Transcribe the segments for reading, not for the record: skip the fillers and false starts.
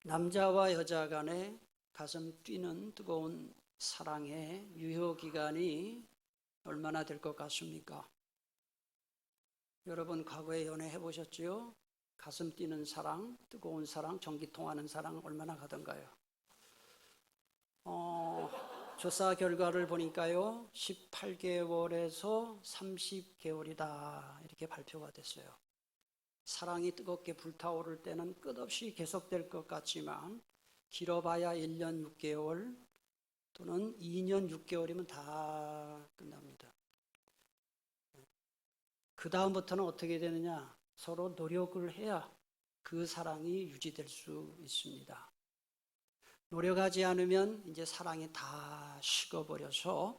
남자와 여자 간의 가슴 뛰는 뜨거운 사랑의 유효기간이 얼마나 될 것 같습니까? 여러분 과거에 연애해 보셨지요? 가슴 뛰는 사랑, 뜨거운 사랑, 전기 통하는 사랑 얼마나 가던가요? 조사 결과를 보니까요 18개월에서 30개월이다 이렇게 발표가 됐어요. 사랑이 뜨겁게 불타오를 때는 끝없이 계속될 것 같지만 길어봐야 1년 6개월 또는 2년 6개월이면 다 끝납니다. 그 다음부터는 어떻게 되느냐? 서로 노력을 해야 그 사랑이 유지될 수 있습니다. 노력하지 않으면 이제 사랑이 다 식어버려서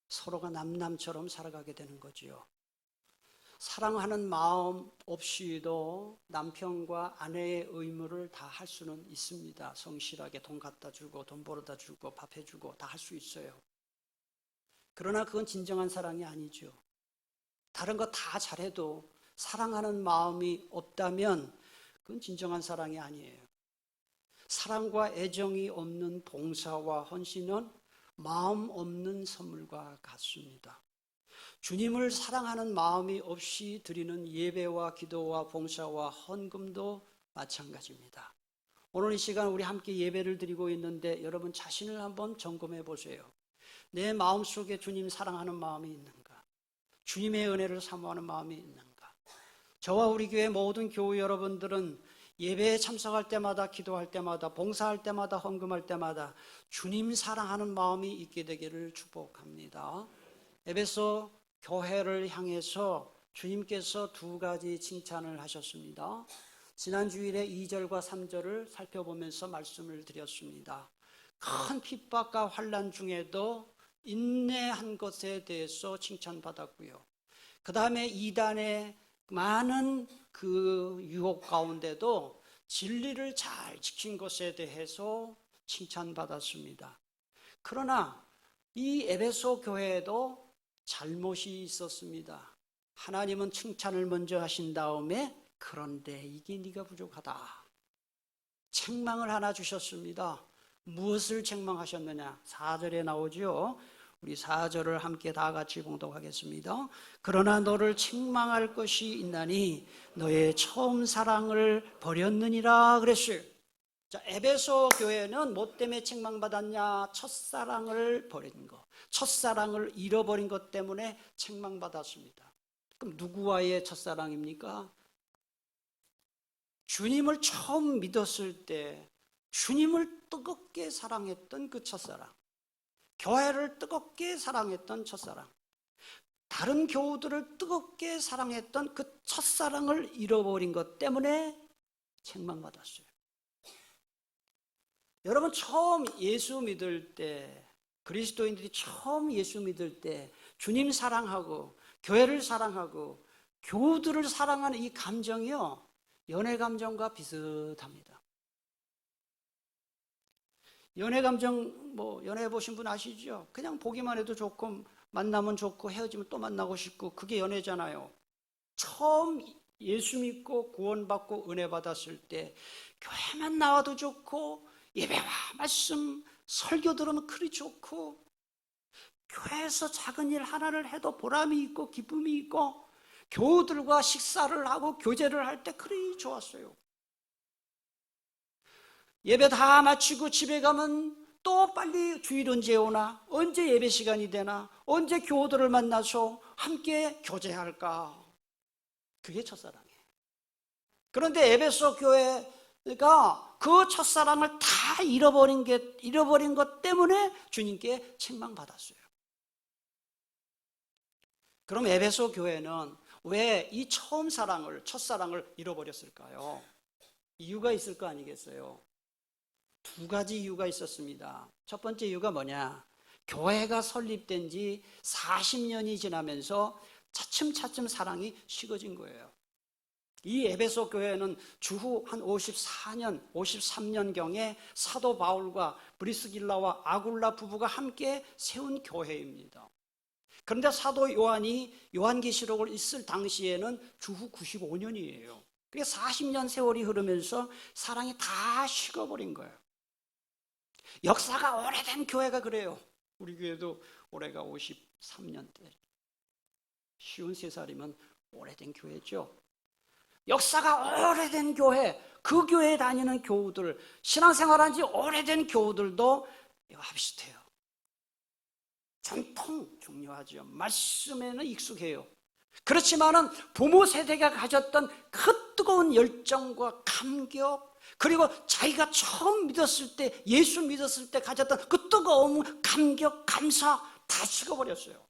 서로가 남남처럼 살아가게 되는 거지요. 사랑하는 마음 없이도 남편과 아내의 의무를 다 할 수는 있습니다. 성실하게 돈 갖다 주고 돈 벌어다 주고 밥 해주고 다 할 수 있어요. 그러나 그건 진정한 사랑이 아니죠. 다른 거 다 잘해도 사랑하는 마음이 없다면 그건 진정한 사랑이 아니에요. 사랑과 애정이 없는 봉사와 헌신은 마음 없는 선물과 같습니다. 주님을 사랑하는 마음이 없이 드리는 예배와 기도와 봉사와 헌금도 마찬가지입니다. 오늘 이 시간 우리 함께 예배를 드리고 있는데 여러분 자신을 한번 점검해 보세요. 내 마음속에 주님 사랑하는 마음이 있는가? 주님의 은혜를 사모하는 마음이 있는가? 저와 우리 교회 모든 교우 여러분들은 예배에 참석할 때마다 기도할 때마다 봉사할 때마다 헌금할 때마다 주님 사랑하는 마음이 있게 되기를 축복합니다. 에베소 교회를 향해서 주님께서 두 가지 칭찬을 하셨습니다. 지난 주일에 2절과 3절을 살펴보면서 말씀을 드렸습니다. 큰 핍박과 환난 중에도 인내한 것에 대해서 칭찬받았고요. 그 다음에 이단의 많은 그 유혹 가운데도 진리를 잘 지킨 것에 대해서 칭찬받았습니다. 그러나 이 에베소 교회에도 잘못이 있었습니다. 하나님은 칭찬을 먼저 하신 다음에 그런데 이게 네가 부족하다. 책망을 하나 주셨습니다. 무엇을 책망하셨느냐? 4절에 나오죠. 우리 4절을 함께 다 같이 봉독하겠습니다. 그러나 너를 책망할 것이 있나니 너의 처음 사랑을 버렸느니라 그랬어요. 자, 에베소 교회는 뭐 때문에 책망받았냐? 첫사랑을 버린 것, 첫사랑을 잃어버린 것 때문에 책망받았습니다. 그럼 누구와의 첫사랑입니까? 주님을 처음 믿었을 때 주님을 뜨겁게 사랑했던 그 첫사랑, 교회를 뜨겁게 사랑했던 첫사랑, 다른 교우들을 뜨겁게 사랑했던 그 첫사랑을 잃어버린 것 때문에 책망받았어요. 여러분 처음 예수 믿을 때, 그리스도인들이 처음 예수 믿을 때 주님 사랑하고 교회를 사랑하고 교우들을 사랑하는 이 감정이요, 연애 감정과 비슷합니다. 연애 감정, 연애 보신 분 아시죠? 그냥 보기만 해도 좋고 만나면 좋고 헤어지면 또 만나고 싶고 그게 연애잖아요. 처음 예수 믿고 구원받고 은혜 받았을 때 교회만 나와도 좋고 예배와 말씀, 설교 들으면 그리 좋고 교회에서 작은 일 하나를 해도 보람이 있고 기쁨이 있고 교우들과 식사를 하고 교제를 할 때 그리 좋았어요. 예배 다 마치고 집에 가면 또 빨리 주일 언제 오나, 언제 예배 시간이 되나, 언제 교우들을 만나서 함께 교제할까. 그게 첫사랑이에요. 그런데 에베소 교회가 그 첫사랑을 다 잃어버린 것 때문에 주님께 책망받았어요. 그럼 에베소 교회는 왜 이 처음 사랑을, 첫사랑을 잃어버렸을까요? 이유가 있을 거 아니겠어요? 두 가지 이유가 있었습니다. 첫 번째 이유가 뭐냐? 교회가 설립된 지 40년이 지나면서 차츰차츰 사랑이 식어진 거예요. 이 에베소 교회는 주후 한 54년, 53년경에 사도 바울과 브리스길라와 아굴라 부부가 함께 세운 교회입니다. 그런데 사도 요한이 요한계시록을 읽을 당시에는 주후 95년이에요. 그래서 40년 세월이 흐르면서 사랑이 다 식어버린 거예요. 역사가 오래된 교회가 그래요. 우리 교회도 올해가 53년대. 53살이면 오래된 교회죠. 역사가 오래된 교회, 그 교회에 다니는 교우들, 신앙생활한 지 오래된 교우들도 이와 비슷해요. 전통 중요하죠. 말씀에는 익숙해요. 그렇지만은 부모 세대가 가졌던 그 뜨거운 열정과 감격, 그리고 자기가 처음 믿었을 때, 예수 믿었을 때 가졌던 그 뜨거운 감격, 감사 다 식어버렸어요.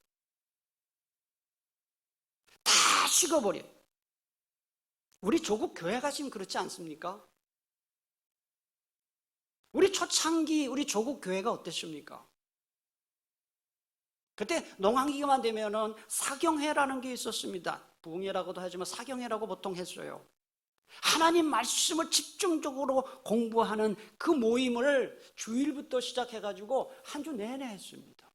다 식어버려. 우리 조국 교회가 지금 그렇지 않습니까? 우리 초창기 우리 조국 교회가 어땠습니까? 그때 농한기만 되면은 사경회라는 게 있었습니다. 부흥회라고도 하지만 사경회라고 보통 했어요. 하나님 말씀을 집중적으로 공부하는 그 모임을 주일부터 시작해가지고 한 주 내내 했습니다.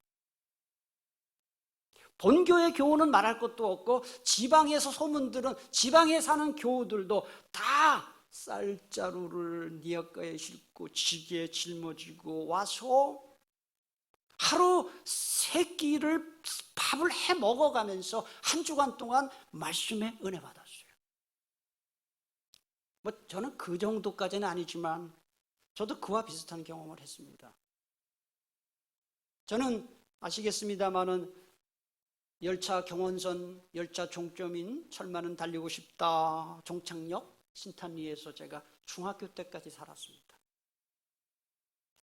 본교회 교우는 말할 것도 없고 지방에서 소문들은 지방에 사는 교우들도 다 쌀자루를 니엇가에 싣고 지게에 짊어지고 와서 하루 세 끼를 밥을 해 먹어가면서 한 주간 동안 말씀에 은혜 받았어요. 뭐 저는 그 정도까지는 아니지만 저도 그와 비슷한 경험을 했습니다. 저는 아시겠습니다마는 열차 경원선, 열차 종점인 철마는 달리고 싶다 종착역 신탄리에서 제가 중학교 때까지 살았습니다.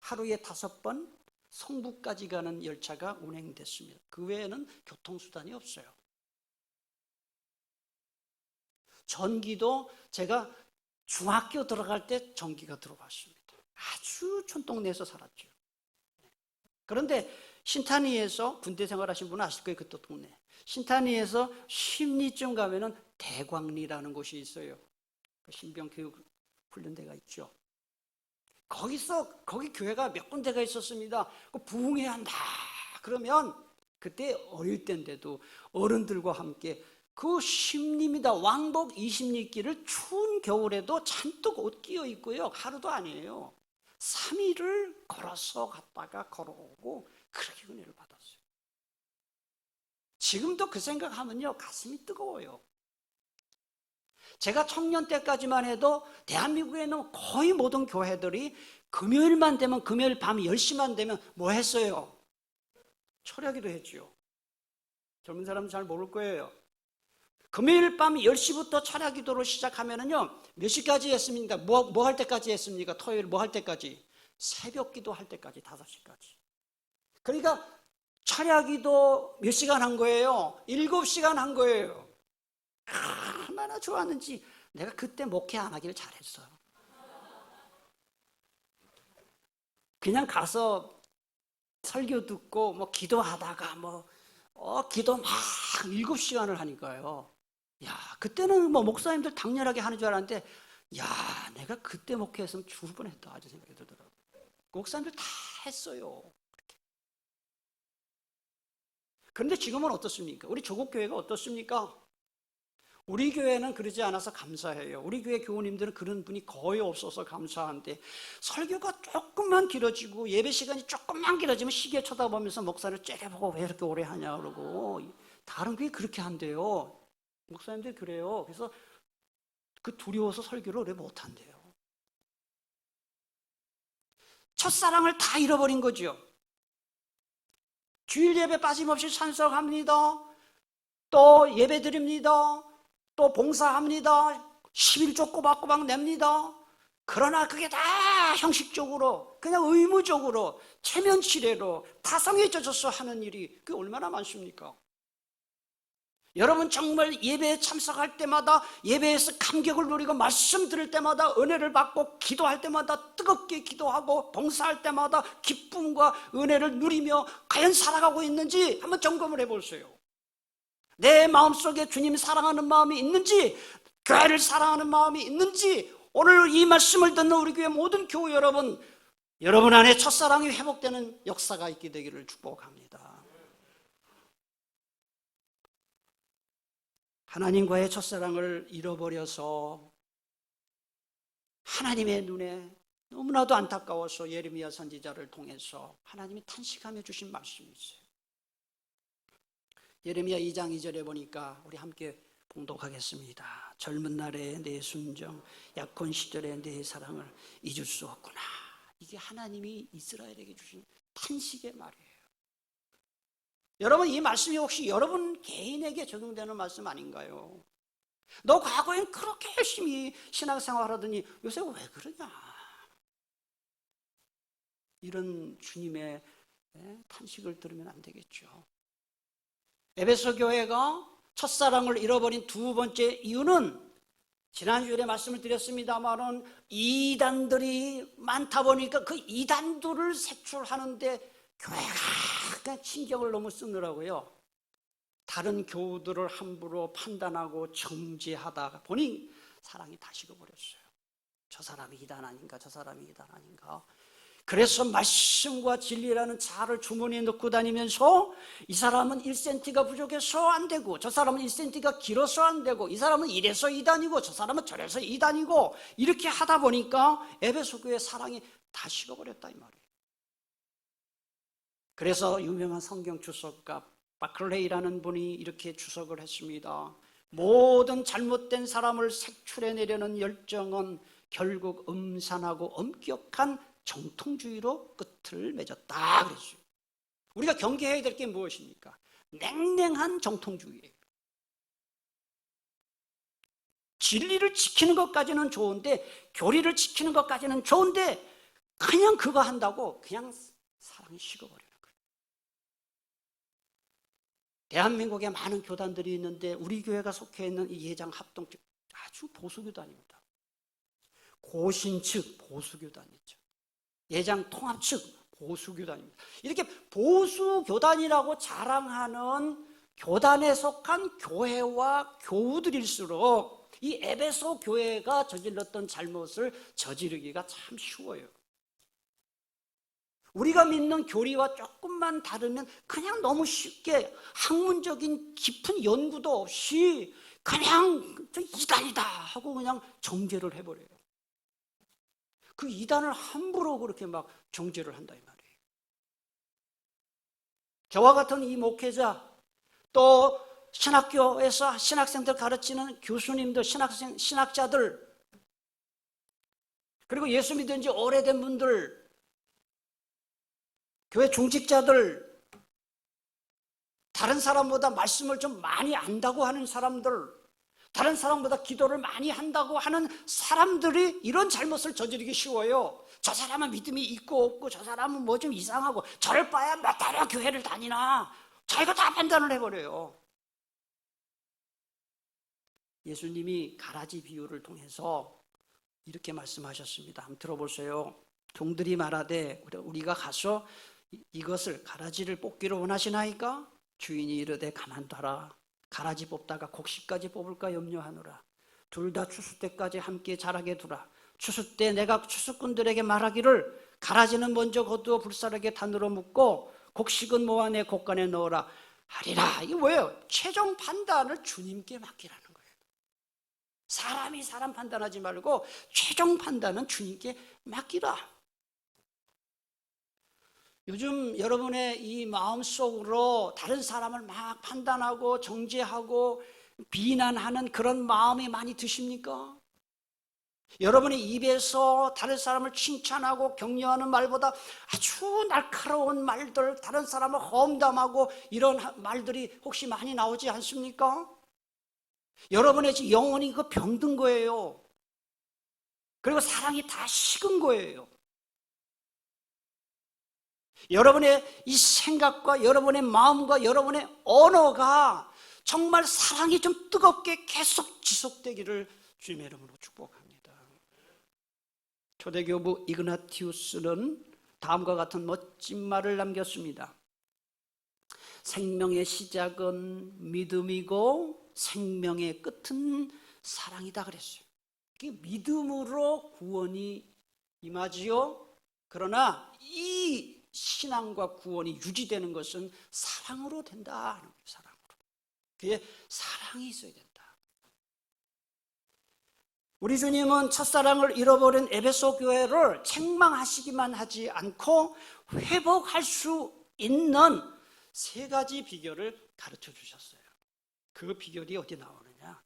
하루에 5번 성북까지 가는 열차가 운행됐습니다. 그 외에는 교통수단이 없어요. 전기도 제가 중학교 들어갈 때 전기가 들어왔습니다. 아주 촌동네에서 살았죠. 그런데 신탄위에서 군대 생활하신 분은 아실 거예요. 그쪽 동네. 신탄위에서 심리쯤 가면은 대광리라는 곳이 있어요. 신병교육 훈련대가 있죠. 거기 교회가 몇 군데가 있었습니다. 부흥회 한다 그러면 그때 어릴 때인데도 어른들과 함께 그 심리입니다. 왕복 20리길을 추운 겨울에도 잔뜩 옷 끼어 있고요. 하루도 아니에요. 3일을 걸어서 갔다가 걸어오고 그렇게 은혜를 받았어요. 지금도 그 생각하면요 가슴이 뜨거워요. 제가 청년 때까지만 해도 대한민국에는 거의 모든 교회들이 금요일만 되면 금요일 밤 10시만 되면 뭐 했어요? 철야기도 했죠. 젊은 사람은 잘 모를 거예요. 금요일 밤 10시부터 철야기도로 시작하면은요 몇 시까지 했습니까? 뭐 할 때까지 했습니까? 토요일 뭐 할 때까지? 새벽 기도 할 때까지 5시까지. 그러니까 철야기도 몇 시간 한 거예요? 7시간 한 거예요. 얼마나 좋았는지. 내가 그때 목회 안 하기를 잘했어요. 그냥 가서 설교 듣고 뭐 기도하다가 기도 막 7시간을 하니까요. 야, 그때는 뭐 목사님들 당연하게 하는 줄 알았는데 야, 내가 그때 목회했으면 죽을 뻔했다 아주 생각이 들더라고요. 목사님들 다 했어요. 그렇게. 그런데 지금은 어떻습니까? 우리 조국교회가 어떻습니까? 우리 교회는 그러지 않아서 감사해요. 우리 교회 교우님들은 그런 분이 거의 없어서 감사한데 설교가 조금만 길어지고 예배 시간이 조금만 길어지면 시계 쳐다보면서 목사를 째려보고 왜 이렇게 오래 하냐 그러고 다른 교회 그렇게 한대요. 목사님들 그래요. 그래서 그 두려워서 설교를 오래 못한대요. 첫사랑을 다 잃어버린 거죠. 주일 예배 빠짐없이 찬송합니다. 또 예배 드립니다. 또 봉사합니다. 11조 꼬박꼬박 냅니다. 그러나 그게 다 형식적으로 그냥 의무적으로 체면치레로 타성에 젖어서 하는 일이 그게 얼마나 많습니까? 여러분 정말 예배에 참석할 때마다 예배에서 감격을 누리고 말씀 들을 때마다 은혜를 받고 기도할 때마다 뜨겁게 기도하고 봉사할 때마다 기쁨과 은혜를 누리며 과연 살아가고 있는지 한번 점검을 해보세요. 내 마음속에 주님 사랑하는 마음이 있는지 교회를 사랑하는 마음이 있는지 오늘 이 말씀을 듣는 우리 교회 모든 교우 여러분 안에 첫사랑이 회복되는 역사가 있게 되기를 축복합니다. 하나님과의 첫사랑을 잃어버려서 하나님의 눈에 너무나도 안타까워서 예레미야 선지자를 통해서 하나님이 탄식하며 주신 말씀이 있어요. 예레미야 2장 2절에 보니까 우리 함께 봉독하겠습니다. 젊은 날에 내 순정, 약혼 시절에 내 사랑을 잊을 수 없구나. 이게 하나님이 이스라엘에게 주신 탄식의 말이에요. 여러분, 이 말씀이 혹시 여러분 개인에게 적용되는 말씀 아닌가요? 너 과거엔 그렇게 열심히 신앙생활 하더니 요새 왜 그러냐? 이런 주님의 탄식을 들으면 안 되겠죠. 에베소 교회가 첫사랑을 잃어버린 두 번째 이유는 지난주에 말씀을 드렸습니다만은 이단들이 많다 보니까 그 이단들을 색출하는데 교회가 그냥 신경을 너무 쓰느라고요. 다른 교우들을 함부로 판단하고 정죄하다 보니 사랑이 다 식어버렸어요. 저 사람이 이단 아닌가, 저 사람이 이단 아닌가. 그래서 말씀과 진리라는 자를 주머니에 넣고 다니면서 이 사람은 1cm가 부족해서 안 되고 저 사람은 1cm가 길어서 안 되고 이 사람은 이래서 이단이고 저 사람은 저래서 이단이고 이렇게 하다 보니까 에베소 교회의 사랑이 다 식어버렸다 이 말이에요. 그래서 유명한 성경 주석가 바클레이라는 분이 이렇게 주석을 했습니다. 모든 잘못된 사람을 색출해내려는 열정은 결국 음산하고 엄격한 정통주의로 끝을 맺었다 그랬어요. 우리가 경계해야 될 게 무엇입니까? 냉랭한 정통주의예요. 진리를 지키는 것까지는 좋은데, 교리를 지키는 것까지는 좋은데 그냥 그거 한다고 그냥 사랑이 식어버리는 거예요. 대한민국에 많은 교단들이 있는데 우리 교회가 속해 있는 이 예장 합동 측 아주 보수교단입니다. 고신 측 보수교단이죠. 예장 통합 측 보수교단입니다. 이렇게 보수교단이라고 자랑하는 교단에 속한 교회와 교우들일수록 이 에베소 교회가 저질렀던 잘못을 저지르기가 참 쉬워요. 우리가 믿는 교리와 조금만 다르면 그냥 너무 쉽게 학문적인 깊은 연구도 없이 그냥 이단이다 하고 그냥 정죄를 해버려요. 그 이단을 함부로 그렇게 막 정죄를 한다 이 말이에요. 저와 같은 이 목회자 또 신학교에서 신학생들 가르치는 교수님들, 신학자들 그리고 예수 믿은 지 오래된 분들 교회 중직자들 다른 사람보다 말씀을 좀 많이 안다고 하는 사람들 다른 사람보다 기도를 많이 한다고 하는 사람들이 이런 잘못을 저지르기 쉬워요. 저 사람은 믿음이 있고 없고 저 사람은 뭐 좀 이상하고 저럴 바야 몇 달이나 교회를 다니나 자기가 다 판단을 해버려요. 예수님이 가라지 비유를 통해서 이렇게 말씀하셨습니다. 한번 들어보세요. 종들이 말하되 우리가 가서 이것을 가라지를 뽑기를 원하시나이까? 주인이 이르되 가만둬라. 가라지 뽑다가 곡식까지 뽑을까 염려하노라. 둘 다 추수 때까지 함께 자라게 두라. 추수 때 내가 추수꾼들에게 말하기를 가라지는 먼저 거두어 불사르게 단으로 묶고 곡식은 모아 내 곡간에 넣어라 하리라. 이게 뭐예요? 최종 판단을 주님께 맡기라는 거예요. 사람이 사람 판단하지 말고 최종 판단은 주님께 맡기라. 요즘 여러분의 이 마음속으로 다른 사람을 막 판단하고 정죄하고 비난하는 그런 마음이 많이 드십니까? 여러분의 입에서 다른 사람을 칭찬하고 격려하는 말보다 아주 날카로운 말들, 다른 사람을 험담하고 이런 말들이 혹시 많이 나오지 않습니까? 여러분의 영혼이 그 병든 거예요. 그리고 사랑이 다 식은 거예요. 여러분의 이 생각과 여러분의 마음과 여러분의 언어가 정말 사랑이 좀 뜨겁게 계속 지속되기를 주님의 이름으로 축복합니다. 초대교부 이그나티우스는 다음과 같은 멋진 말을 남겼습니다. 생명의 시작은 믿음이고 생명의 끝은 사랑이다 그랬어요. 믿음으로 구원이 임하지요. 그러나 이 신앙과 구원이 유지되는 것은 사랑으로 된다. 사랑으로. 그게 사랑이 있어야 된다. 우리 주님은 첫사랑을 잃어버린 에베소 교회를 책망하시기만 하지 않고 회복할 수 있는 세 가지 비결을 가르쳐 주셨어요. 그 비결이 어디 나오느냐?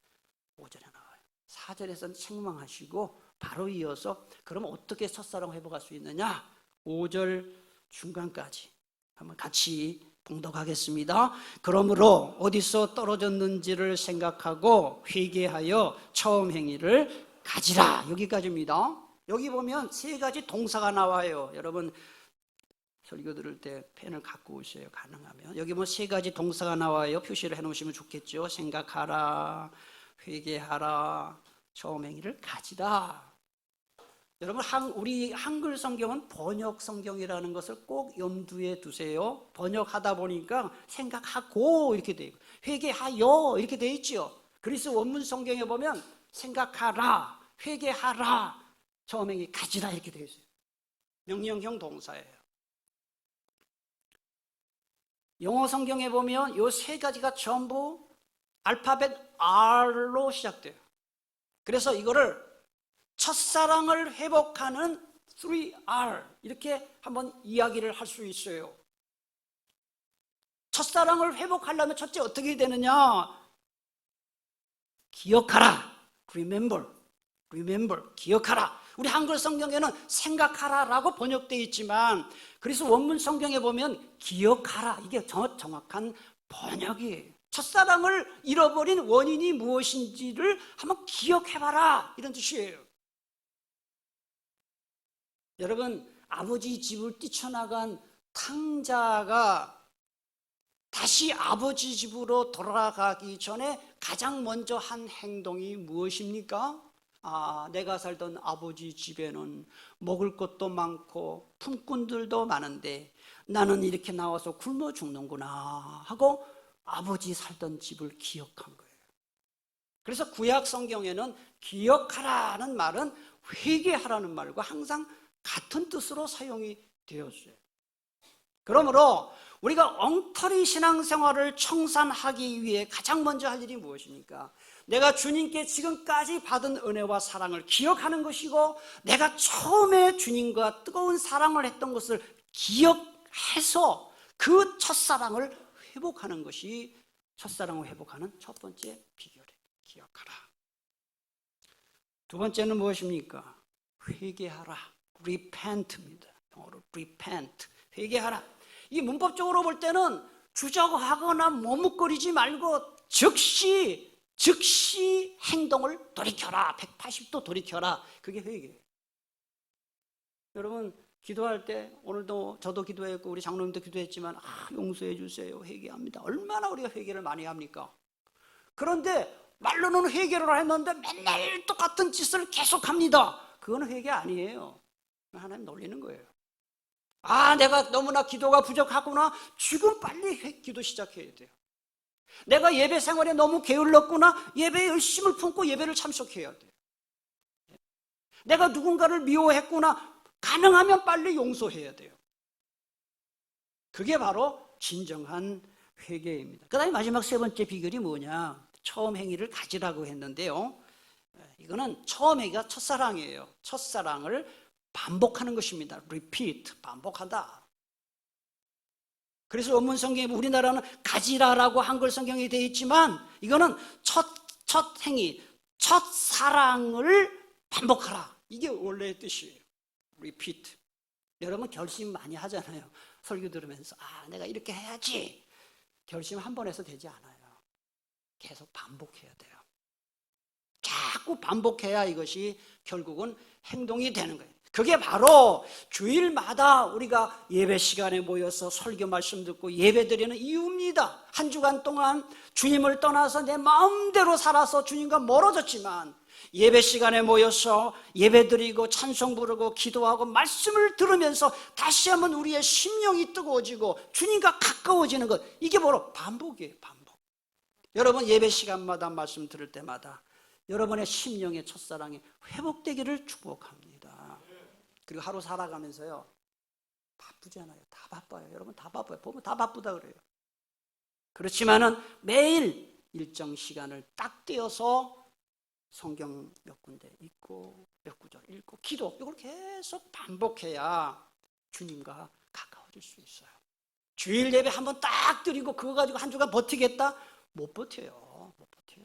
5절에 나와요. 4절에서는 책망하시고 바로 이어서 그럼 어떻게 첫사랑 회복할 수 있느냐? 5절 중간까지 한번 같이 봉독하겠습니다. 그러므로 어디서 떨어졌는지를 생각하고 회개하여 처음 행위를 가지라. 여기까지입니다. 여기 보면 세 가지 동사가 나와요. 여러분 설교 들을 때 펜을 갖고 오세요. 가능하면. 여기 뭐 세 가지 동사가 나와요. 표시를 해놓으시면 좋겠죠. 생각하라, 회개하라, 처음 행위를 가지라. 여러분 우리 한글 성경은 번역 성경이라는 것을 꼭 염두에 두세요. 번역하다 보니까 생각하고 이렇게 돼 있고 회개하여 이렇게 돼 있죠. 그리스 원문 성경에 보면 생각하라, 회개하라, 처음 행위 가지라 이렇게 돼 있어요. 명령형 동사예요. 영어 성경에 보면 이 세 가지가 전부 알파벳 R로 시작돼요. 그래서 이거를 첫사랑을 회복하는 3R 이렇게 한번 이야기를 할 수 있어요. 첫사랑을 회복하려면 첫째 어떻게 되느냐? 기억하라, remember, 기억하라. 우리 한글 성경에는 생각하라라고 번역되어 있지만 그래서 원문 성경에 보면 기억하라, 이게 정확한 번역이에요. 첫사랑을 잃어버린 원인이 무엇인지를 한번 기억해봐라 이런 뜻이에요. 여러분 아버지 집을 뛰쳐나간 탕자가 다시 아버지 집으로 돌아가기 전에 가장 먼저 한 행동이 무엇입니까? 내가 살던 아버지 집에는 먹을 것도 많고 품꾼들도 많은데 나는 이렇게 나와서 굶어 죽는구나 하고 아버지 살던 집을 기억한 거예요. 그래서 구약 성경에는 기억하라는 말은 회개하라는 말과 항상 같은 뜻으로 사용이 되었어요. 그러므로 우리가 엉터리 신앙생활을 청산하기 위해 가장 먼저 할 일이 무엇입니까? 내가 주님께 지금까지 받은 은혜와 사랑을 기억하는 것이고 내가 처음에 주님과 뜨거운 사랑을 했던 것을 기억해서 그 첫사랑을 회복하는 것이 첫사랑을 회복하는 첫 번째 비결이에요. 기억하라. 두 번째는 무엇입니까? 회개하라. repent입니다. 영어로 repent. 회개하라. 이 문법적으로 볼 때는 주저하거나 머뭇거리지 말고 즉시 행동을 돌이켜라. 180도 돌이켜라. 그게 회개예요. 여러분 기도할 때 오늘도 저도 기도했고 우리 장로님도 기도했지만 용서해 주세요. 회개합니다. 얼마나 우리가 회개를 많이 합니까? 그런데 말로는 회개를 했는데 맨날 똑같은 짓을 계속합니다. 그거는 회개 아니에요. 하나님 놀리는 거예요. 내가 너무나 기도가 부족하구나. 지금 빨리 기도 시작해야 돼요. 내가 예배 생활에 너무 게을렀구나. 예배에 열심을 품고 예배를 참석해야 돼요. 내가 누군가를 미워했구나. 가능하면 빨리 용서해야 돼요. 그게 바로 진정한 회개입니다. 그 다음에 마지막 세 번째 비결이 뭐냐? 처음 행위를 가지라고 했는데요. 이거는 처음 행위가 첫사랑이에요. 첫사랑을 반복하는 것입니다. repeat, 반복하다. 그래서 원문 성경에 우리나라는 가지라라고 한글 성경이 되어 있지만 이거는 첫 행위, 첫사랑을 반복하라. 이게 원래의 뜻이에요. repeat. 여러분 결심 많이 하잖아요. 설교 들으면서 내가 이렇게 해야지. 결심 한 번 해서 되지 않아요. 계속 반복해야 돼요. 자꾸 반복해야 이것이 결국은 행동이 되는 거예요. 그게 바로 주일마다 우리가 예배 시간에 모여서 설교 말씀 듣고 예배 드리는 이유입니다. 한 주간 동안 주님을 떠나서 내 마음대로 살아서 주님과 멀어졌지만 예배 시간에 모여서 예배 드리고 찬송 부르고 기도하고 말씀을 들으면서 다시 한번 우리의 심령이 뜨거워지고 주님과 가까워지는 것, 이게 바로 반복이에요. 반복. 여러분 예배 시간마다 말씀 들을 때마다 여러분의 심령의 첫사랑이 회복되기를 축복합니다. 그리고 하루 살아가면서요, 바쁘잖아요. 다 바빠요. 여러분 다 바빠요. 보면 다 바쁘다 그래요. 그렇지만은 매일 일정 시간을 딱 떼어서 성경 몇 군데 읽고 몇 구절 읽고 기도, 이걸 계속 반복해야 주님과 가까워질 수 있어요. 주일 예배 한번 딱 드리고 그거 가지고 한 주간 버티겠다? 못 버텨요. 못 버텨요.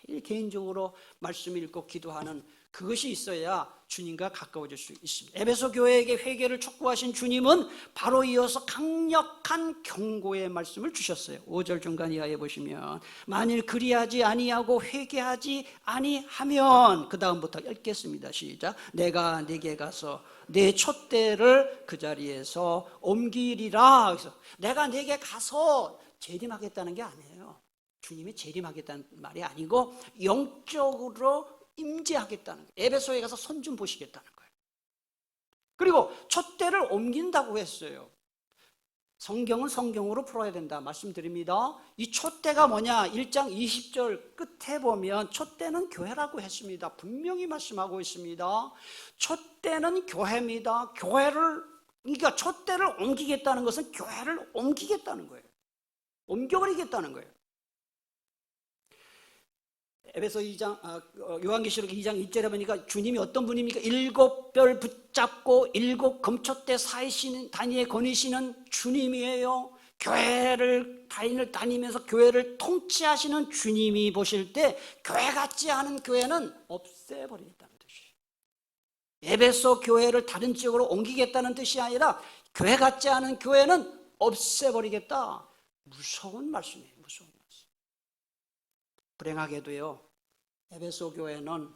매일 개인적으로 말씀 읽고 기도하는 그것이 있어야 주님과 가까워질 수 있습니다. 에베소 교회에게 회개를 촉구하신 주님은 바로 이어서 강력한 경고의 말씀을 주셨어요. 5절 중간 이하에 보시면 만일 그리하지 아니하고 회개하지 아니하면, 그 다음부터 읽겠습니다. 시작. 내가 네게 가서 내 촛대를 그 자리에서 옮기리라. 그래서 내가 네게 가서 재림하겠다는 게 아니에요. 주님이 재림하겠다는 말이 아니고 영적으로 임재하겠다는 거예요. 에베소에 가서 손 좀 보시겠다는 거예요. 그리고 촛대를 옮긴다고 했어요. 성경은 성경으로 풀어야 된다 말씀드립니다. 이 촛대가 뭐냐? 1장 20절 끝에 보면 촛대는 교회라고 했습니다. 분명히 말씀하고 있습니다. 촛대는 교회입니다. 그러니까 촛대를 옮기겠다는 것은 교회를 옮기겠다는 거예요. 옮겨버리겠다는 거예요. 에베소 2장, 요한계시록 2장 1절에 보니까 주님이 어떤 분입니까? 7별 붙잡고 7 금촛대 다니에 거니시는 주님이에요. 교회를 다니면서 교회를 통치하시는 주님이 보실 때 교회 같지 않은 교회는 없애버리겠다는 뜻이에요. 에베소 교회를 다른 지역으로 옮기겠다는 뜻이 아니라 교회 같지 않은 교회는 없애버리겠다. 무서운 말씀이에요. 무서운 말씀. 불행하게도요, 에베소 교회는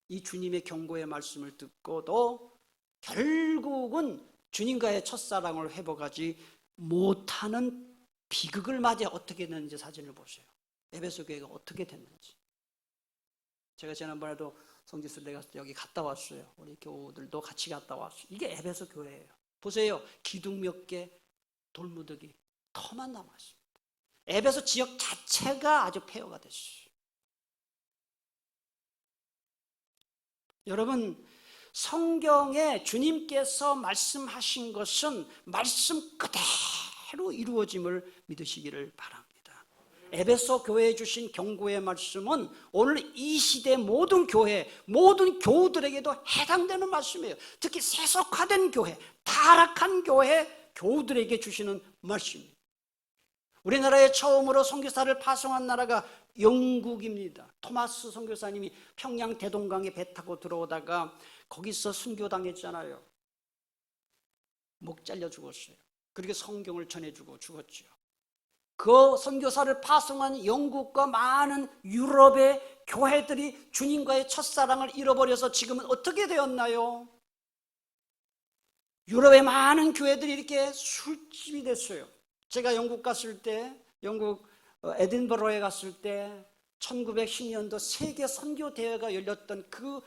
이 주님의 경고의 말씀을 듣고도 결국은 주님과의 첫사랑을 회복하지 못하는 비극을 맞아 어떻게 됐는지 사진을 보세요. 에베소 교회가 어떻게 됐는지. 제가 지난번에도 성지순례 내가 여기 갔다 왔어요. 우리 교우들도 같이 갔다 왔어요. 이게 에베소 교회예요. 보세요. 기둥 몇 개, 돌무더기, 터만 남았습니다. 에베소 지역 자체가 아주 폐허가 됐어요. 여러분, 성경에 주님께서 말씀하신 것은 말씀 그대로 이루어짐을 믿으시기를 바랍니다. 에베소 교회에 주신 경고의 말씀은 오늘 이 시대 모든 교회, 모든 교우들에게도 해당되는 말씀이에요. 특히 세속화된 교회, 타락한 교회 교우들에게 주시는 말씀입니다. 우리나라에 처음으로 선교사를 파송한 나라가 영국입니다. 토마스 선교사님이 평양 대동강에 배 타고 들어오다가 거기서 순교당했잖아요. 목 잘려 죽었어요. 그렇게 성경을 전해주고 죽었죠. 그 선교사를 파송한 영국과 많은 유럽의 교회들이 주님과의 첫사랑을 잃어버려서 지금은 어떻게 되었나요? 유럽의 많은 교회들이 이렇게 술집이 됐어요. 제가 영국 갔을 때, 영국 에딘버러에 갔을 때 1910년도 세계 선교 대회가 열렸던 그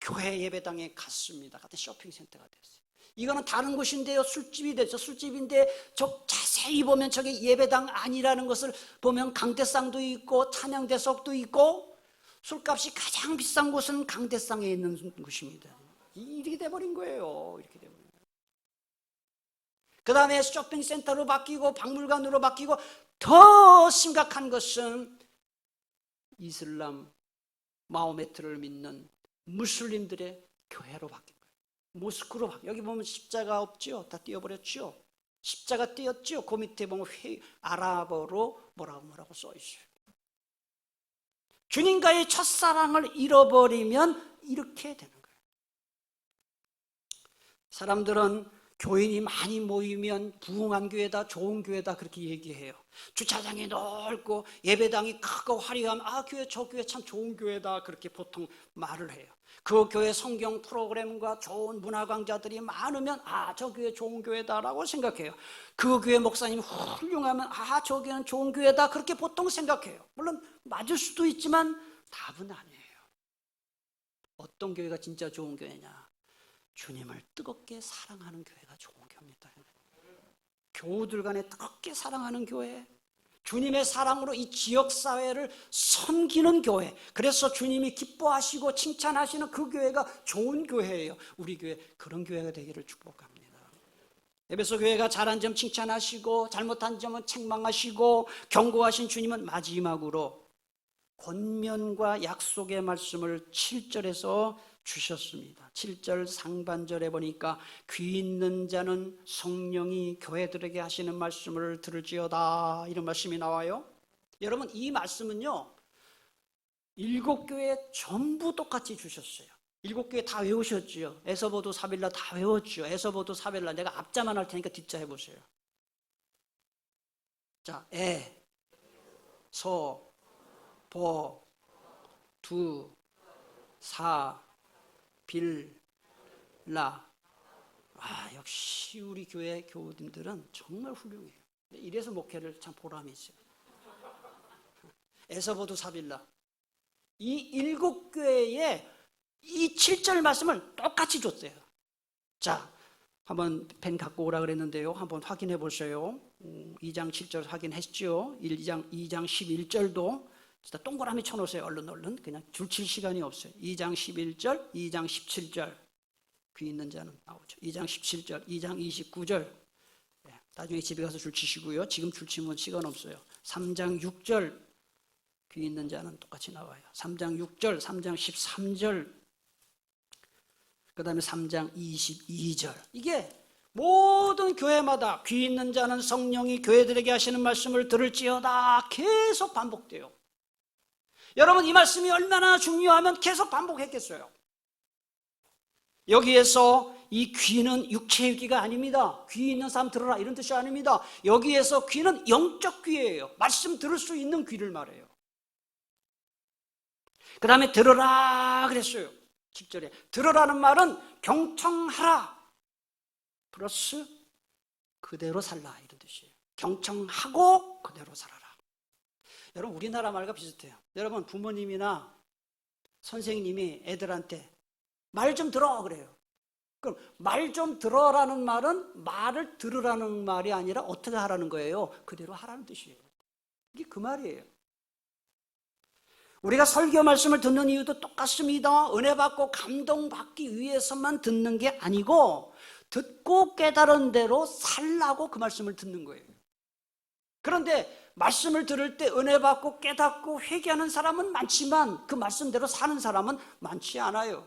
교회 예배당에 갔습니다. 같은 쇼핑센터가 됐어요. 이거는 다른 곳인데요, 술집이 됐죠. 술집인데 자세히 보면 저게 예배당 아니라는 것을 보면 강대상도 있고 찬양대석도 있고, 술값이 가장 비싼 곳은 강대상에 있는 곳입니다. 이렇게 돼버린 거예요. 이렇게 돼버린 거예요. 그 다음에 쇼핑센터로 바뀌고 박물관으로 바뀌고, 더 심각한 것은 이슬람 마호메트를 믿는 무슬림들의 교회로 바뀐 거예요. 모스크로 바뀌어요. 여기 보면 십자가 없지요? 다 띄어버렸지요? 십자가 띄었지요? 그 밑에 보면 아랍어로 뭐라고 써 있어요. 주님과의 첫사랑을 잃어버리면 이렇게 되는 거예요. 사람들은 교인이 많이 모이면 부흥한 교회다, 좋은 교회다 그렇게 얘기해요. 주차장이 넓고 예배당이 크고 화려하면 저 교회 참 좋은 교회다 그렇게 보통 말을 해요. 그 교회 성경 프로그램과 좋은 문화 강좌들이 많으면 저 교회 좋은 교회다라고 생각해요. 그 교회 목사님이 훌륭하면 저 교회는 좋은 교회다 그렇게 보통 생각해요. 물론 맞을 수도 있지만 답은 아니에요. 어떤 교회가 진짜 좋은 교회냐? 주님을 뜨겁게 사랑하는 교회가 좋은 교회입니다. 교우들 간에 뜨겁게 사랑하는 교회, 주님의 사랑으로 이 지역사회를 섬기는 교회, 그래서 주님이 기뻐하시고 칭찬하시는 그 교회가 좋은 교회예요. 우리 교회 그런 교회가 되기를 축복합니다. 에베소 교회가 잘한 점 칭찬하시고 잘못한 점은 책망하시고 경고하신 주님은 마지막으로 권면과 약속의 말씀을 7절에서 주셨습니다. 7절 상반절에 보니까 귀 있는 자는 성령이 교회들에게 하시는 말씀을 들을지어다, 이런 말씀이 나와요. 여러분, 이 말씀은요 7교회 전부 똑같이 주셨어요. 7교회 다 외우셨지요. 에서보도 사빌라 다 외웠죠. 에서보도 사빌라 내가 앞자만 할 테니까 뒷자 해보세요. 자, 서, 보, 두, 사, 빌, 라. 역시 우리 교회 교우님들은 정말 훌륭해요. 이래서 목회를 참 보람이 있어요. 에서보도 사빌라. 이 7교회에 이 7절 말씀을 똑같이 줬어요. 자, 한번 펜 갖고 오라 그랬는데요. 한번 확인해 보세요. 2장 7절 확인했죠. 2장 11절도 진짜 동그라미 쳐놓으세요. 얼른 그냥 줄칠 시간이 없어요. 2장 11절, 2장 17절 귀 있는 자는 나오죠. 2장 17절, 2장 29절 나중에 집에 가서 줄치시고요. 지금 줄치면 시간 없어요. 3장 6절 귀 있는 자는 똑같이 나와요. 3장 6절, 3장 13절, 그 다음에 3장 22절. 이게 모든 교회마다 귀 있는 자는 성령이 교회들에게 하시는 말씀을 들을지어다 계속 반복돼요. 여러분, 이 말씀이 얼마나 중요하면 계속 반복했겠어요. 여기에서 이 귀는 육체의 귀가 아닙니다. 귀 있는 사람 들어라 이런 뜻이 아닙니다. 여기에서 귀는 영적 귀예요. 말씀 들을 수 있는 귀를 말해요. 그 다음에 들어라 그랬어요. 10절에 들어라는 말은 경청하라 플러스 그대로 살라 이런 뜻이에요. 경청하고 그대로 살아라. 여러분, 우리나라 말과 비슷해요. 여러분, 부모님이나 선생님이 애들한테 말 좀 들어 그래요. 그럼 말 좀 들어라는 말은 말을 들으라는 말이 아니라 어떻게 하라는 거예요? 그대로 하라는 뜻이에요. 이게 그 말이에요. 우리가 설교 말씀을 듣는 이유도 똑같습니다. 은혜 받고 감동받기 위해서만 듣는 게 아니고 듣고 깨달은 대로 살라고 그 말씀을 듣는 거예요. 그런데 말씀을 들을 때 은혜 받고 깨닫고 회개하는 사람은 많지만 그 말씀대로 사는 사람은 많지 않아요.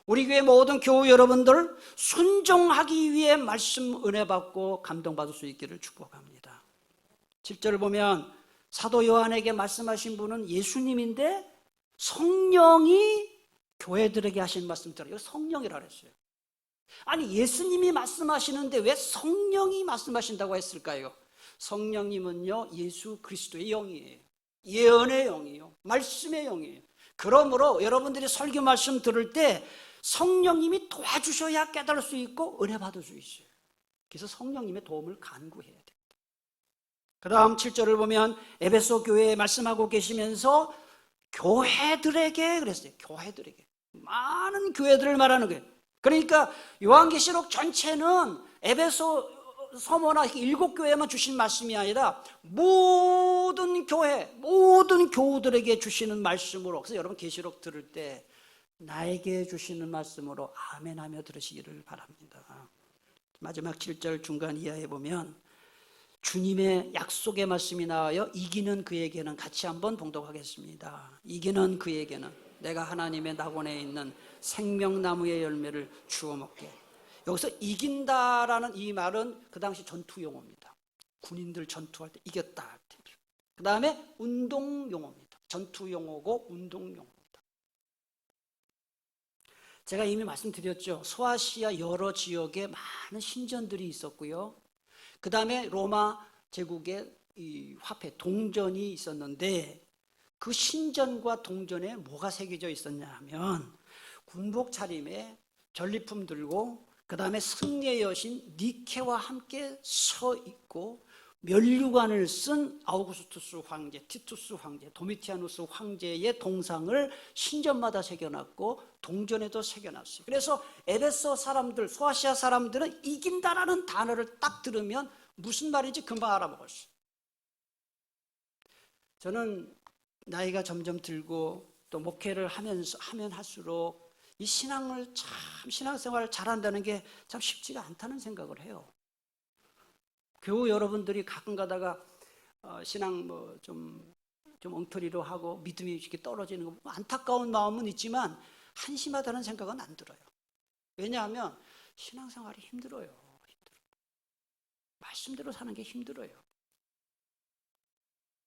우리 교회 모든 교우 여러분들 순종하기 위해 말씀 은혜 받고 감동받을 수 있기를 축복합니다. 7절을 보면 사도 요한에게 말씀하신 분은 예수님인데 성령이 교회들에게 하신 말씀 들어요. 성령이라 그랬어요. 아니, 예수님이 말씀하시는데 왜 성령이 말씀하신다고 했을까요? 성령님은요 예수 그리스도의 영이에요. 예언의 영이에요. 말씀의 영이에요. 그러므로 여러분들이 설교 말씀 들을 때 성령님이 도와주셔야 깨달을 수 있고 은혜 받을 수 있어요. 그래서 성령님의 도움을 간구해야 돼요. 그 다음 7절을 보면 에베소 교회에 말씀하고 계시면서 교회들에게 그랬어요. 교회들에게. 많은 교회들을 말하는 거예요. 그러니까 요한계시록 전체는 에베소 서머나 7교회만 주신 말씀이 아니라 모든 교회, 모든 교우들에게 주시는 말씀으로. 그래서 여러분 계시록 들을 때 나에게 주시는 말씀으로 아멘하며 들으시기를 바랍니다. 마지막 7절 중간 이하에 보면 주님의 약속의 말씀이 나와요. 이기는 그에게는, 같이 한번 봉독하겠습니다. 이기는 그에게는 내가 하나님의 낙원에 있는 생명나무의 열매를 주워 먹게. 여기서 이긴다라는 이 말은 그 당시 전투 용어입니다. 군인들 전투할 때 이겼다. 그 다음에 운동 용어입니다. 전투 용어고 운동 용어입니다. 제가 이미 말씀드렸죠. 소아시아 여러 지역에 많은 신전들이 있었고요. 그 다음에 로마 제국의 이 화폐 동전이 있었는데 그 신전과 동전에 뭐가 새겨져 있었냐 하면 군복 차림에 전리품 들고 그 다음에 승리의 여신 니케와 함께 서 있고 면류관을 쓴 아우구스투스 황제, 티투스 황제, 도미티아누스 황제의 동상을 신전마다 새겨놨고 동전에도 새겨놨어요. 그래서 에베소 사람들, 소아시아 사람들은 이긴다라는 단어를 딱 들으면 무슨 말인지 금방 알아먹었어요. 저는 나이가 점점 들고 또 목회를 하면 할수록 이 신앙생활을 잘한다는 게 참 쉽지가 않다는 생각을 해요. 교우 여러분들이 가끔 가다가 신앙 좀 좀 엉터리로 하고 믿음이 이렇게 떨어지는 거 안타까운 마음은 있지만 한심하다는 생각은 안 들어요. 왜냐하면 신앙생활이 힘들어요. 말씀대로 사는 게 힘들어요.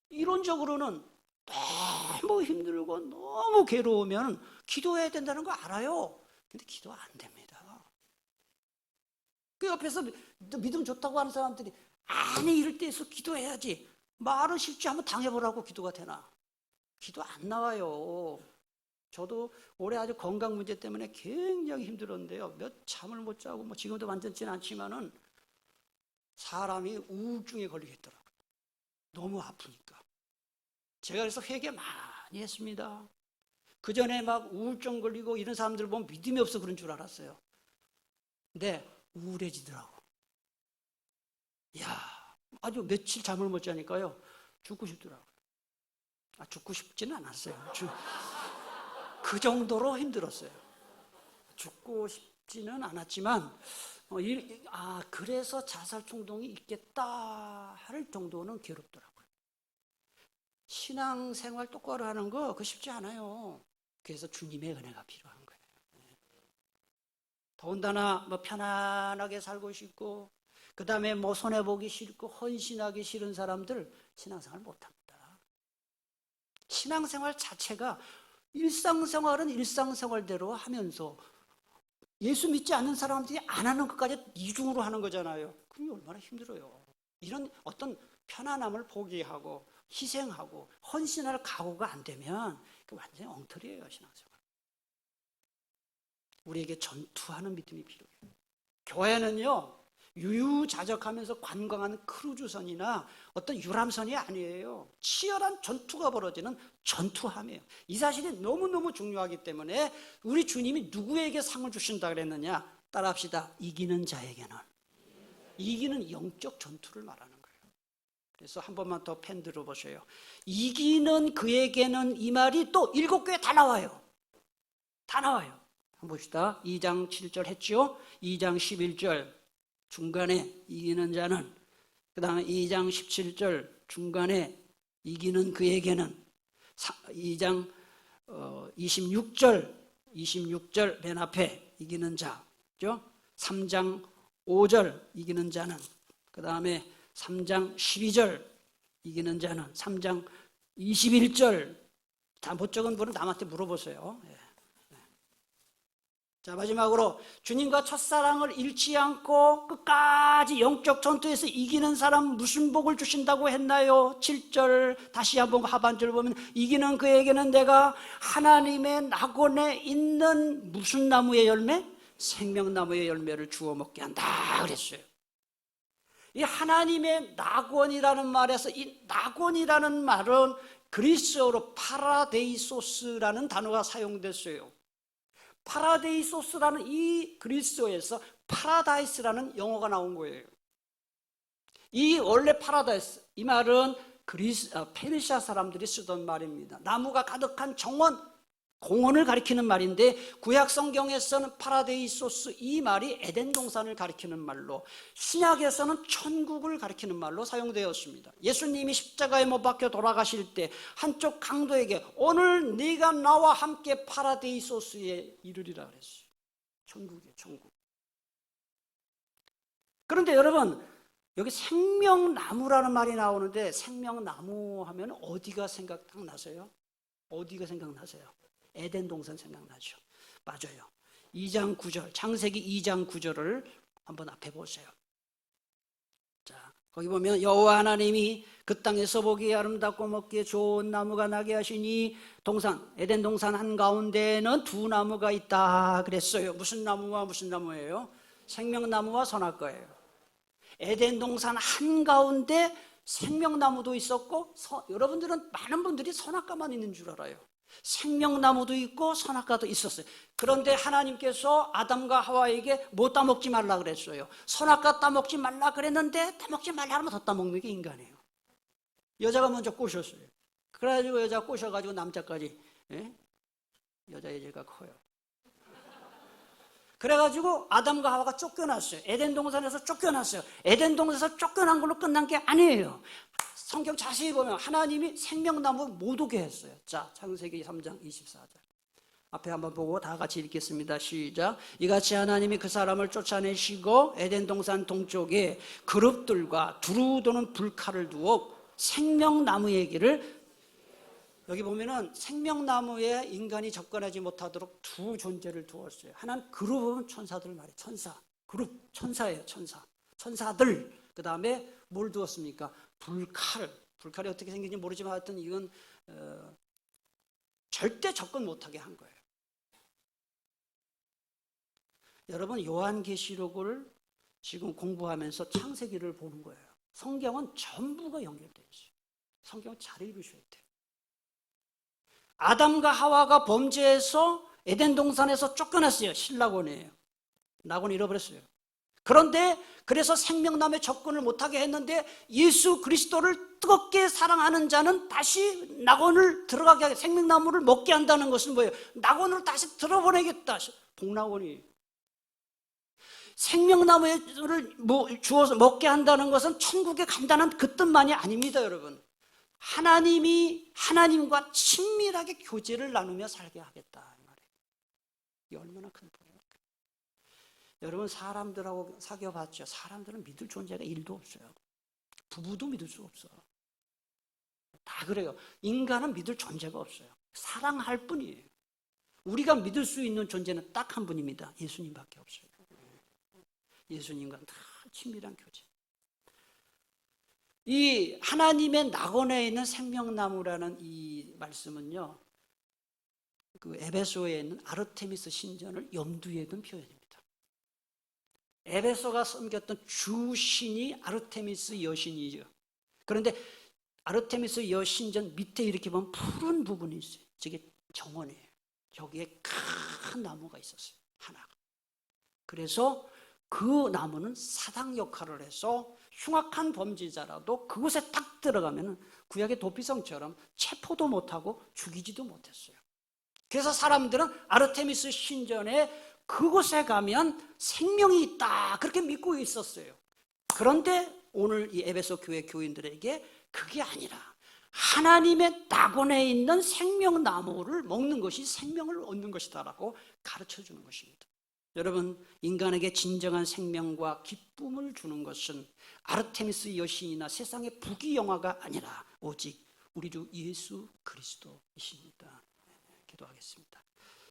이론적으로는 너무 힘들고 너무 괴로우면 기도해야 된다는 거 알아요. 근데 기도 안 됩니다. 그 옆에서 믿음 좋다고 하는 사람들이 아니 이럴 때에서 기도해야지. 말은 쉽지 한번 당해보라고 기도가 되나? 기도 안 나와요. 저도 올해 아주 건강 문제 때문에 굉장히 힘들었는데요. 몇 잠을 못 자고 뭐 지금도 완전치는 않지만은 사람이 우울증에 걸리겠더라고요. 너무 아프니까. 제가 그래서 회개 많이 했습니다. 그 전에 막 우울증 걸리고 이런 사람들 보면 믿음이 없어 그런 줄 알았어요. 근데 우울해지더라고. 이야, 아주 며칠 잠을 못 자니까요. 죽고 싶더라고요. 죽고 싶지는 않았어요. 그 정도로 힘들었어요. 죽고 싶지는 않았지만 그래서 자살 충동이 있겠다 할 정도는 괴롭더라고요. 신앙생활 똑바로 하는 거 그거 쉽지 않아요. 그래서 주님의 은혜가 필요한 거예요. 더군다나 뭐 편안하게 살고 싶고 그 다음에 뭐 손해보기 싫고 헌신하기 싫은 사람들 신앙생활 못합니다. 신앙생활 자체가 일상생활은 일상생활대로 하면서 예수 믿지 않는 사람들이 안 하는 것까지 이중으로 하는 거잖아요. 그게 얼마나 힘들어요. 이런 어떤 편안함을 포기하고 희생하고 헌신할 각오가 안 되면 완전히 엉터리예요, 신앙생활. 우리에게 전투하는 믿음이 필요해요. 교회는요, 유유자적하면서 관광하는 크루즈선이나 어떤 유람선이 아니에요. 치열한 전투가 벌어지는 전투함이에요. 이 사실이 너무너무 중요하기 때문에 우리 주님이 누구에게 상을 주신다 그랬느냐? 따라합시다. 이기는 자에게는. 이기는 영적 전투를 말하는 거예요. 그래서 한 번만 더 펜 들어보세요. 이기는 그에게는 이 말이 또 7교회 다 나와요. 다 나와요. 한번 봅시다. 2장 7절 했죠? 2장 11절 중간에 이기는 자는, 그 다음에 2장 17절 중간에 이기는 그에게는, 2장 26절 맨 앞에 이기는 자죠. 3장 5절 이기는 자는, 그 다음에 3장 12절 이기는 자는, 3장 21절. 다 못 적은 분은 남한테 물어보세요. 자, 마지막으로 주님과 첫사랑을 잃지 않고 끝까지 영적 전투에서 이기는 사람 무슨 복을 주신다고 했나요? 7절 다시 한번 하반절 보면 이기는 그에게는 내가 하나님의 낙원에 있는 무슨 나무의 열매? 생명나무의 열매를 주워 먹게 한다 그랬어요. 이 하나님의 낙원이라는 말에서 이 낙원이라는 말은 그리스어로 파라데이소스라는 단어가 사용됐어요. 파라데이소스라는 이 그리스어에서 파라다이스라는 영어가 나온 거예요. 이 원래 파라다이스, 이 말은 페르시아 사람들이 쓰던 말입니다. 나무가 가득한 정원, 공원을 가리키는 말인데 구약 성경에서는 파라데이소스, 이 말이 에덴 동산을 가리키는 말로, 신약에서는 천국을 가리키는 말로 사용되었습니다. 예수님이 십자가에 못 박혀 돌아가실 때 한쪽 강도에게 오늘 네가 나와 함께 파라데이소스에 이르리라 그랬어요. 천국이에요, 천국. 그런데 여러분, 여기 생명나무라는 말이 나오는데 생명나무 하면 어디가 생각나세요? 어디가 생각나세요? 에덴 동산 생각나죠? 맞아요. 2장 9절, 창세기 2장 9절을 한번 앞에 보세요. 자, 거기 보면 여호와 하나님이 그 땅에서 보기에 아름답고 먹기에 좋은 나무가 나게 하시니 동산, 에덴 동산 한가운데에는 두 나무가 있다 그랬어요. 무슨 나무와 무슨 나무예요? 생명나무와 선악과예요. 에덴 동산 한가운데 생명나무도 있었고, 여러분들은 많은 분들이 선악과만 있는 줄 알아요. 생명나무도 있고 선악과도 있었어요. 그런데 하나님께서 아담과 하와에게 뭐 따먹지 말라 그랬어요? 선악과 따먹지 말라 그랬는데 따먹지 말라 하면 더 따먹는 게 인간이에요. 여자가 먼저 꼬셨어요. 그래가지고 여자가 꼬셔가지고 남자까지, 여자의 죄가 커요. 그래가지고 아담과 하와가 쫓겨났어요. 에덴 동산에서 쫓겨났어요. 에덴 동산에서 쫓겨난 걸로 끝난 게 아니에요. 성경 자세히 보면 하나님이 생명나무 못 오게 했어요. 자, 창세기 3장 24절. 앞에 한번 보고 다 같이 읽겠습니다. 시작. 이같이 하나님이 그 사람을 쫓아내시고 에덴 동산 동쪽에 그룹들과 두루 도는 불칼을 두어 생명나무에게를, 여기 보면은 생명나무에 인간이 접근하지 못하도록 두 존재를 두었어요. 하나는 그룹은 천사들 말이에요. 천사. 그룹 천사예요. 천사. 천사들. 그 다음에 뭘 두었습니까? 불칼. 불칼이 어떻게 생긴지 모르지만 하여튼 이건 절대 접근 못하게 한 거예요. 여러분, 요한계시록을 지금 공부하면서 창세기를 보는 거예요. 성경은 전부가 연결되어 있어요. 성경을 잘 읽으셔야 돼요. 아담과 하와가 범죄해서 에덴 동산에서 쫓겨났어요. 신라곤이에요. 낙원 잃어버렸어요. 그런데 그래서 생명나무에 접근을 못하게 했는데 예수 그리스도를 뜨겁게 사랑하는 자는 다시 낙원을 들어가게 하게, 생명나무를 먹게 한다는 것은 뭐예요? 낙원으로 다시 들어보내겠다. 복낙원이. 생명나무를 주어서 먹게 한다는 것은 천국에 간다는 그 뜻만이 아닙니다, 여러분. 하나님과 친밀하게 교제를 나누며 살게 하겠다, 이 말이에요. 이게 얼마나 큰 복이에요. 여러분, 사람들하고 사귀어봤죠? 사람들은 믿을 존재가 1도 없어요. 부부도 믿을 수 없어. 다 그래요. 인간은 믿을 존재가 없어요. 사랑할 뿐이에요. 우리가 믿을 수 있는 존재는 딱 한 분입니다. 예수님밖에 없어요. 예수님과 다 친밀한 교제. 이 하나님의 낙원에 있는 생명나무라는 이 말씀은요, 그 에베소에 있는 아르테미스 신전을 염두에 둔 표현입니다. 에베소가 섬겼던 주신이 아르테미스 여신이죠. 그런데 아르테미스 여신전 밑에 이렇게 보면 푸른 부분이 있어요. 저게 정원이에요. 여기에 큰 나무가 있었어요. 하나가. 그래서 그 나무는 사당 역할을 해서 흉악한 범죄자라도 그곳에 딱 들어가면 구약의 도피성처럼 체포도 못하고 죽이지도 못했어요. 그래서 사람들은 아르테미스 신전에 그곳에 가면 생명이 있다, 그렇게 믿고 있었어요. 그런데 오늘 이 에베소 교회 교인들에게 그게 아니라 하나님의 낙원에 있는 생명나무를 먹는 것이 생명을 얻는 것이다라고 가르쳐주는 것입니다. 여러분, 인간에게 진정한 생명과 기쁨을 주는 것은 아르테미스 여신이나 세상의 부귀영화가 아니라 오직 우리 주 예수 그리스도이십니다. 기도하겠습니다.